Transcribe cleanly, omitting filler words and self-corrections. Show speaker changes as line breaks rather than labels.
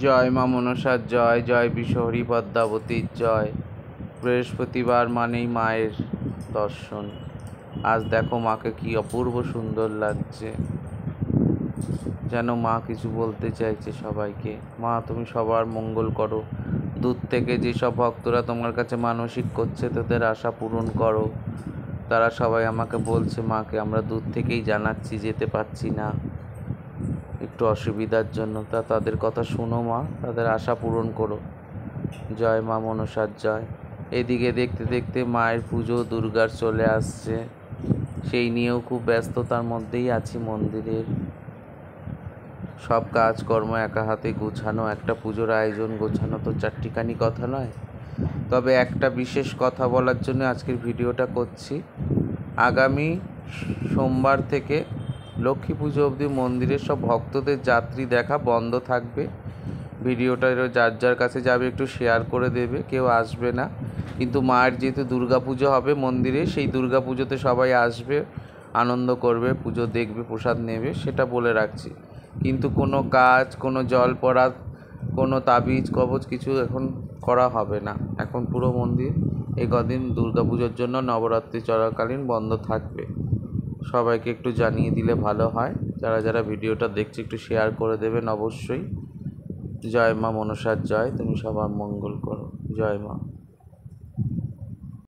জয় মা মনসার জয়, জয় বিশ্বহরি পদ্মাবতীর জয়। বৃহস্পতিবার মানেই মায়ের দর্শন। আজ দেখো মাকে কি অপূর্ব সুন্দর লাগছে, যেন মা কিছু বলতে চাইছে সবাইকে। মা, তুমি সবার মঙ্গল করো। দূর থেকে যেসব ভক্তরা তোমার কাছে মানসিক করছে, তাদের আশা পূরণ করো। তারা সবাই আমাকে বলছে মাকে আমরা দূর থেকেই জানাচ্ছি, যেতে পারছি না একটু অসুবিধার জন্য। তাদের কথা শোনো মা, তাদের আশা পূরণ করো। জয় মা মনসার জয়। এদিকে দেখতে দেখতে মায়ের পুজো দুর্গার চলে আসছে, সেই নিয়েও খুব ব্যস্ততার মধ্যেই আছি। মন্দিরের সব কাজকর্ম একা হাতে গোছানো, একটা পুজোর আয়োজন গোছানো তো চারটিখানি কথা নয়। তবে একটা বিশেষ কথা বলার জন্য আজকের ভিডিওটা করছি। আগামী সোমবার থেকে লক্ষ্মী পুজো অবধি মন্দিরের সব ভক্তদের যাত্রী দেখা বন্ধ থাকবে। ভিডিওটা যার যার কাছে যাবে একটু শেয়ার করে দেবে, কেউ আসবে না। কিন্তু মায়ের যেহেতু দুর্গা পুজো হবে মন্দিরে, সেই দুর্গা পুজোতে সবাই আসবে, আনন্দ করবে, পুজো দেখবে, প্রসাদ নেবে, সেটা বলে রাখছি। কিন্তু কোনো কাজ, কোনো জল পড়া, কোনো তাবিজ কবজ কিছু এখন করা হবে না। এখন পুরো মন্দির এই কদিন দুর্গা পুজোর জন্য নবরাত্রি চলাকালীন বন্ধ থাকবে। সবাইকে একটু জানিয়ে দিলে ভালো হয়। যারা যারা ভিডিওটা দেখছে একটু শেয়ার করে দেবেন অবশ্যই। জয় মা মনসার জয়। তুমি সবার মঙ্গল করো। জয় মা।